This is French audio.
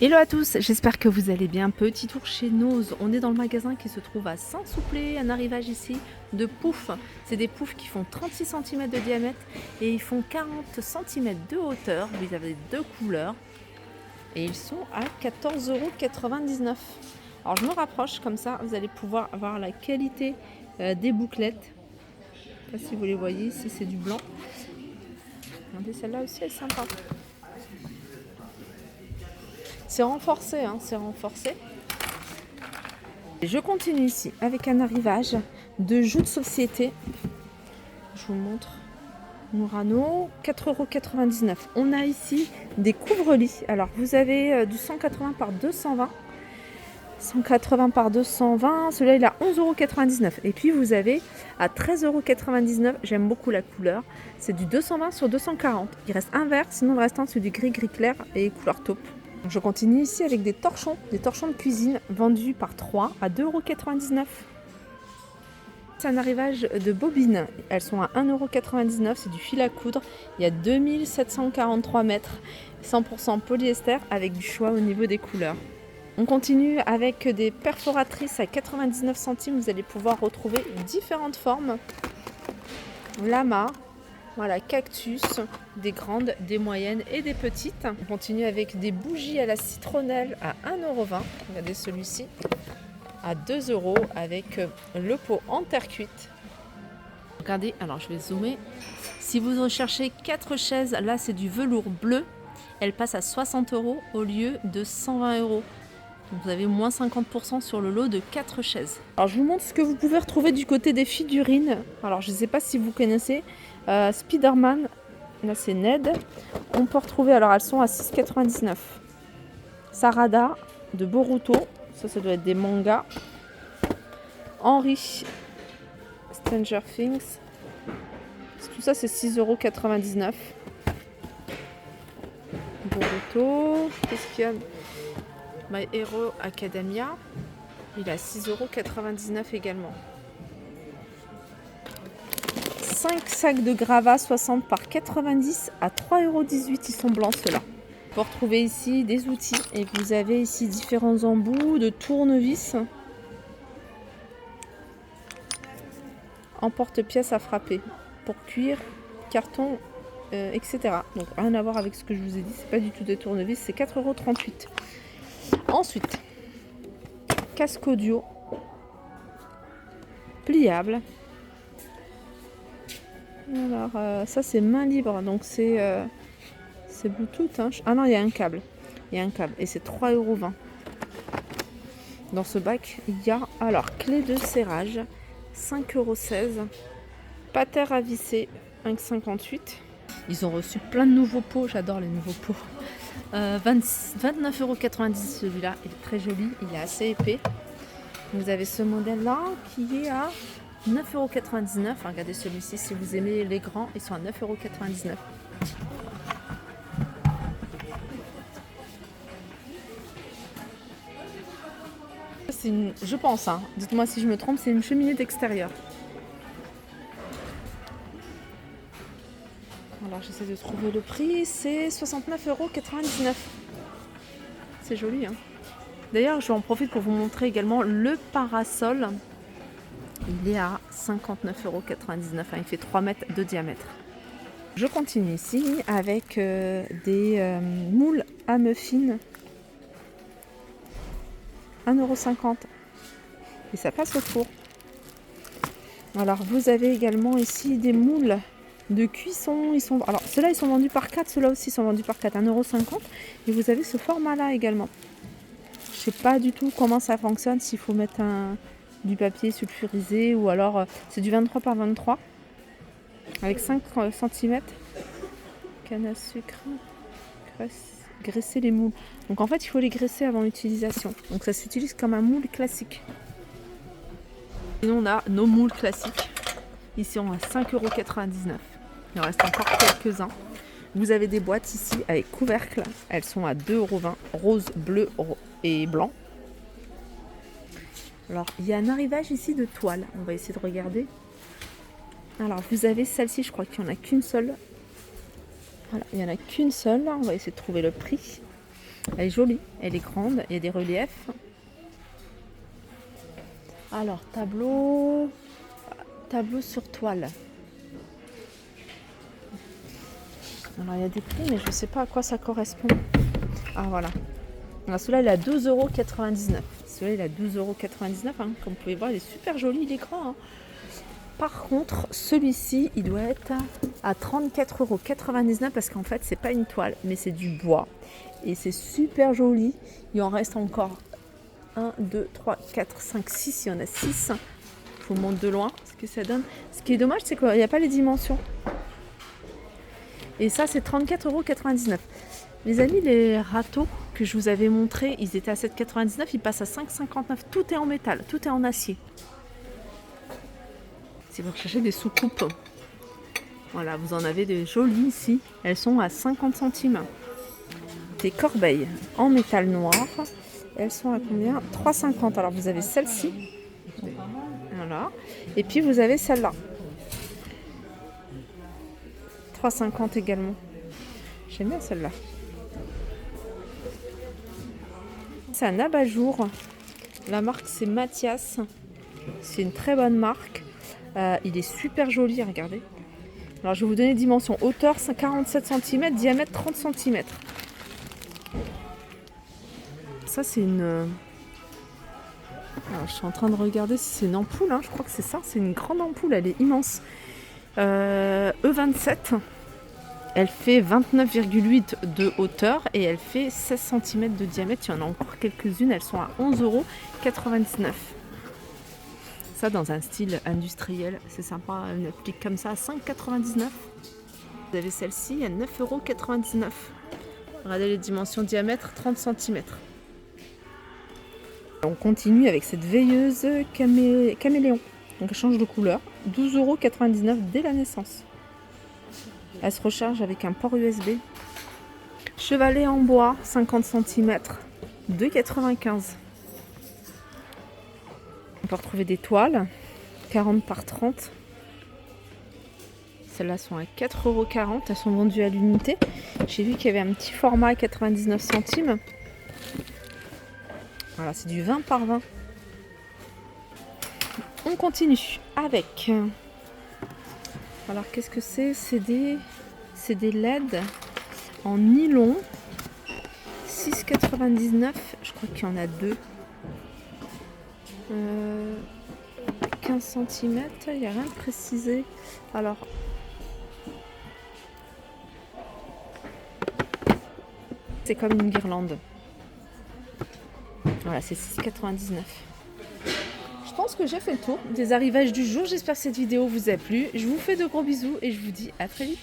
Hello à tous, j'espère que vous allez bien. Petit tour chez Nose, on est dans le magasin qui se trouve à Saint-Souplé, un arrivage ici de poufs. C'est des poufs qui font 36 cm de diamètre et ils font 40 cm de hauteur. Vous avez deux couleurs et ils sont à 14,99 €. Alors je me rapproche comme ça, vous allez pouvoir avoir la qualité des bouclettes. Je ne sais pas si vous les voyez, ici c'est du blanc. Regardez, celle-là aussi elle est sympa. C'est renforcé, hein, c'est renforcé. Je continue ici avec un arrivage de joues de société. Je vous montre. Murano, 4,99 €. On a ici des couvre-lits. Alors vous avez du 180 par 220. 180 par 220. Celui-là il a 11,99 €. Et puis vous avez à 13,99 €. J'aime beaucoup la couleur. C'est du 220 sur 240. Il reste un vert, sinon le restant c'est du gris clair et couleur taupe. Je continue ici avec des torchons de cuisine vendus par 3 à 2,99 €. C'est un arrivage de bobines, elles sont à 1,99 €, c'est du fil à coudre, il y a 2743 mètres, 100% polyester avec du choix au niveau des couleurs. On continue avec des perforatrices à 99 centimes, vous allez pouvoir retrouver différentes formes. Lama. Voilà, cactus, des grandes, des moyennes et des petites. On continue avec des bougies à la citronnelle à 1,20 €. Regardez celui-ci à 2 € avec le pot en terre cuite. Regardez, alors je vais zoomer. Si vous recherchez 4 chaises, là c'est du velours bleu. Elle passe à 60 € au lieu de 120 €. Donc vous avez moins 50% sur le lot de 4 chaises. Alors je vous montre ce que vous pouvez retrouver du côté des figurines. Alors je ne sais pas si vous connaissez. Spider-Man, là c'est Ned. On peut retrouver, alors elles sont à 6,99 €. Sarada de Boruto, ça doit être des mangas. Henry, Stranger Things, tout ça c'est 6,99 €. Boruto, qu'est-ce qu'il y a? My Hero Academia, il est à 6,99 € également. 5 sacs de gravats 60 par 90 à 3,18 €. Ils sont blancs ceux-là. Vous retrouvez ici des outils et vous avez ici différents embouts de tournevis en porte-pièces à frapper pour cuir, carton, etc. Donc rien à voir avec ce que je vous ai dit, c'est pas du tout des tournevis, c'est 4,38 €. Ensuite, casque audio pliable. Alors ça c'est main libre, donc c'est Bluetooth. Hein. Ah non, il y a un câble. Et c'est 3,20 €. Dans ce bac, il y a alors clé de serrage, 5,16 €. Pater à visser, 1,58 €. Ils ont reçu plein de nouveaux pots, j'adore les nouveaux pots. 29,90 € celui-là, il est très joli, il est assez épais. Vous avez ce modèle-là qui est à 9,99 €. Regardez celui-ci, si vous aimez les grands, ils sont à 9,99 €. Je pense, hein, dites-moi si je me trompe, c'est une cheminée d'extérieur. Alors j'essaie de trouver le prix, c'est 69,99 €. C'est joli, hein. D'ailleurs, je en profite pour vous montrer également le parasol. Il est à 59,99 €. Il fait 3 mètres de diamètre. Je continue ici avec des moules à muffins. 1,50 € et ça passe au four. Alors vous avez également ici des moules de cuisson. Alors ceux-là ils sont vendus par 4, ceux-là aussi sont vendus par 4, 1,50 € et vous avez ce format-là également. Je sais pas du tout comment ça fonctionne, s'il faut mettre du papier sulfurisé ou alors c'est du 23 par 23 avec 5 cm. Canne à sucre, graisser les moules. Donc en fait il faut les graisser avant l'utilisation. Donc ça s'utilise comme un moule classique. Sinon on a nos moules classiques. Ici on a 5,99 €. Il en reste encore quelques-uns. Vous avez des boîtes ici avec couvercle. Elles sont à 2,20 €, rose, bleu et blanc. Alors il y a un arrivage ici de toile. On va essayer de regarder. Alors vous avez celle-ci, je crois qu'il n'y en a qu'une seule. Voilà, il n'y en a qu'une seule. On va essayer de trouver le prix. Elle est jolie, elle est grande, il y a des reliefs. Alors, tableau sur toile. Alors, il y a des prix, mais je ne sais pas à quoi ça correspond. Ah, voilà. Alors, celui-là, il est à 12,99 €. Celui-là, il est à 12,99 €. Hein. Comme vous pouvez voir, il est super joli, il est grand. Hein. Par contre, celui-ci, il doit être à 34,99 € parce qu'en fait, c'est pas une toile, mais c'est du bois. Et c'est super joli. Il en reste encore 1, 2, 3, 4, 5, 6. Il y en a 6. Je vous montre de loin ce que ça donne. Ce qui est dommage, c'est qu'il n'y a pas les dimensions. Et ça, c'est 34,99 €. Les amis, les râteaux que je vous avais montrés, ils étaient à 7,99 €. Ils passent à 5,59 €. Tout est en métal, tout est en acier. Si vous recherchez des soucoupes, voilà, vous en avez des jolies ici. Elles sont à 50 centimes. Des corbeilles en métal noir. Elles sont à combien? 3,50 €. Alors vous avez celle-ci. Voilà. Et puis vous avez celle-là. 3,50 € également. J'aime bien celle-là. C'est un abat-jour. La marque c'est Mathias. C'est une très bonne marque. Il est super joli, regardez. Alors je vais vous donner les dimensions. Hauteur 47 cm, diamètre 30 cm. Ça c'est une... Alors, je suis en train de regarder si c'est une ampoule. Hein. Je crois que c'est ça. C'est une grande ampoule. Elle est immense. E27. Elle fait 29,8 de hauteur et elle fait 16 cm de diamètre. Il y en a encore quelques-unes. Elles sont à 11,99 €. Ça dans un style industriel. C'est sympa. Une applique comme ça à 5,99 €. Vous avez celle-ci à 9,99 €. Regardez les dimensions diamètre 30 cm. On continue avec cette veilleuse caméléon. Donc elle change de couleur. 12,99 € dès la naissance. Elle se recharge avec un port USB. Chevalet en bois, 50 cm, 2,95 €. On peut retrouver des toiles, 40 par 30. Celles-là sont à 4,40 €. Elles sont vendues à l'unité. J'ai vu qu'il y avait un petit format à 99 centimes. Voilà, c'est du 20 par 20. On continue avec... Alors, qu'est-ce que c'est? C'est des LED en nylon. 6,99 €. Je crois qu'il y en a deux. 15 cm. Il n'y a rien de précisé. Alors... c'est comme une guirlande. Voilà, c'est 6,99 €. Je pense que j'ai fait le tour des arrivages du jour. J'espère que cette vidéo vous a plu. Je vous fais de gros bisous et je vous dis à très vite.